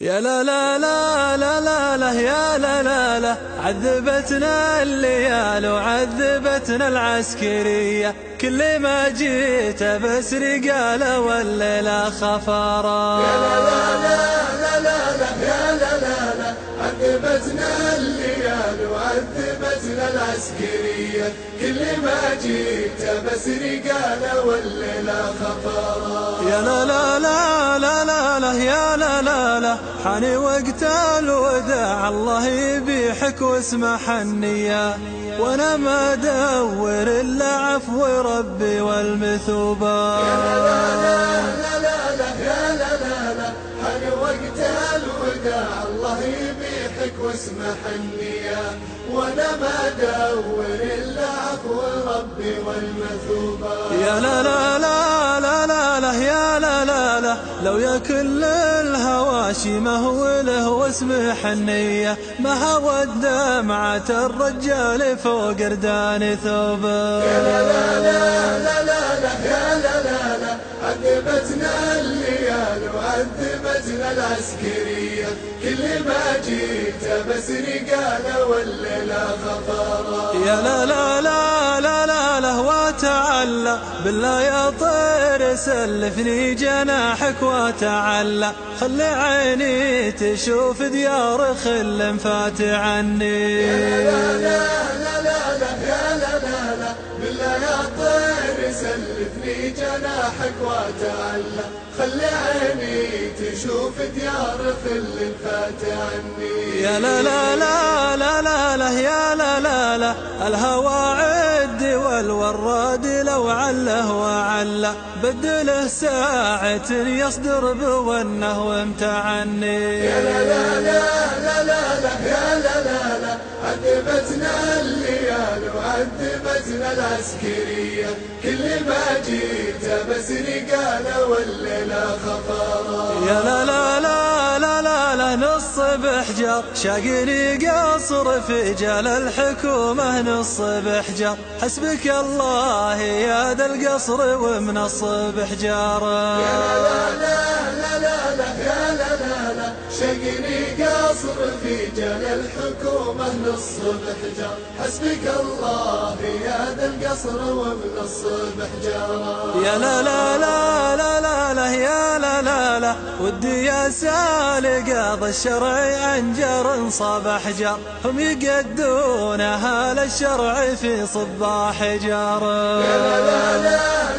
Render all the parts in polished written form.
يا لا لا لا لا لا لا يا لا لا لا، عذبتنا الليال وعذبتنا العسكرية، كل ما جيت بس رجالة والليلة خفارة. يا لا لا لا لا لا يا لا لا لا، عذبتنا الليال وعذبتنا العسكرية، كل ما جيت بس رجالة والليلة خفارة. يا لا لا لا لا لا لا يا لا لا لا، حان وقت الوداع الله يبيحك واسمح النية، وانا ما ادور الا عفو ربي والمثوبة. يا لا لا لا لا لا يا لا لا لا، حان وقت الوداع الله يبيحك واسمح النية، وانا ما ادور الا عفو ربي والمثوبة. يا لا لا لا لا لا لا يا لا لا لا، لو يا كل الهواشي ما هو له واسمح النية، ما هو الدمعة الرجال فوق ردان ثوبه. يا لا لا لا لا لا يا لا لا لا، عذبتنا الليال وعذبتنا العسكرية، كل ما جيت بس رجالة والليلة خفارة. يا لا لا لا لا لا لا وتعلى بالله يا طير سلفني جناحك وتعلى، خلي عيني تشوف ديار خل فات عني. يا لا لا لا لا يا لا لا لا، بالله يا طير سلفني جناحك وتعلى، خلي عيني تشوف ديار خل فات عني. يا لا لا لا لا لا لا يا لا لا لا، الهوى عد والوراد لو عله وعله، بدله ساعة يصدر بونه وامتعني. يا لا لا لا لا لا يا لا لا لا، عذبتنا الليال وعذبتنا العسكرية، كل ما جيت بس رجالة والليلة خفارة. يا لا لا لا لا لا لا، نص بحجر شاقني قصر في جال الحكومة، نص بحجر حسبك الله يا ذا القصر ومن الصبح جاره. يا لا لا لا لا لا يا لا لا لا، شقني قصر في جال الحكومة نص بحجر، حسبك الله يا ذا القصر ومن الصبح جاره. يا لا لا لا لا لا لا يا لا لا لا، ودي يا سالق قاضي الشرع أنجر صباح جار، هم يقدون أهل الشرع في صباح جاره. يا لا لا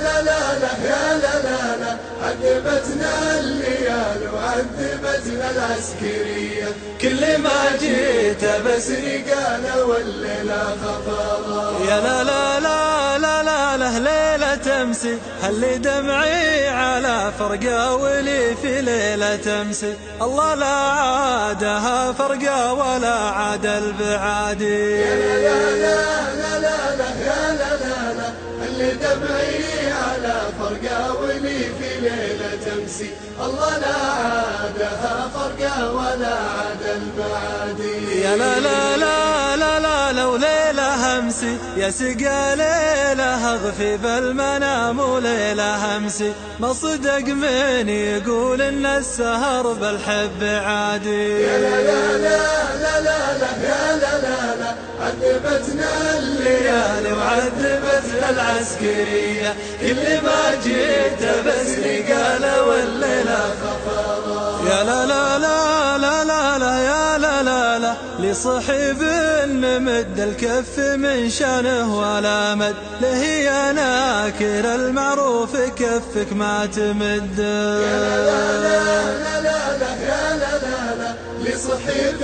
لا لا لا يا لا لا لا، عذبتنا الليال وعذبتنا العسكرية، كل ما جيت بس رجالة والليلة خفارة. يا لا لا لا لا لا لا ليلة تمسي، هل دمعي على فرقة ولي في ليلة تمسي، الله لا عادها فرقة ولا عاد البعادي. يا لا لا لا لا لا يا لا لا لا، اللي دمعي على فرقة ولي في ليلة تمسي، الله لا عادها فرقة ولا عاد البعادي. يا لا لا لا لا لا لو ليلة همسي يا سقى ليلة اغفي بالمنام وليلة همسي، ما صدق من يقول ان السهر بالحب عادي. يا لا لا لا لا لا يا لا لا لا، عذبتنا الليالي وعذبتنا العسكرية، كل ما جيت بس رجالة والليلة خفارة. يا لا لا لا لا لا لا يا لا لا لا، لصحيب نمد الكف من شانه ولا مد، له يا ناكر المعروف كفك ما تمد. يا لا لا لا لا لا يا لا لا لا، لصحيب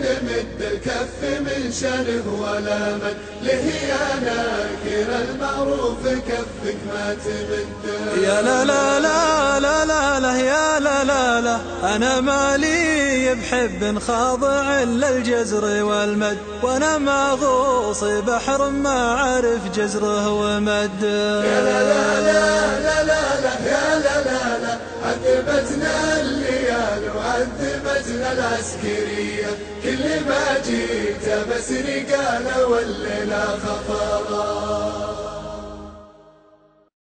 نمد الكف من شانه ولا مد، له يا ناكر المعروف كفك ما تمد. يا لا لا لا لا لا لا يا لا لا لا، أنا مالي بحب خاضع للجزر والمد، وأنا ما غوص بحر ما عرف جزره ومد. يا لا لا لا لا لا يا لا لا لا، عذبتنا الليال وعذبتنا العسكرية، كل ما جيت بس رجالة والليلة خفارة.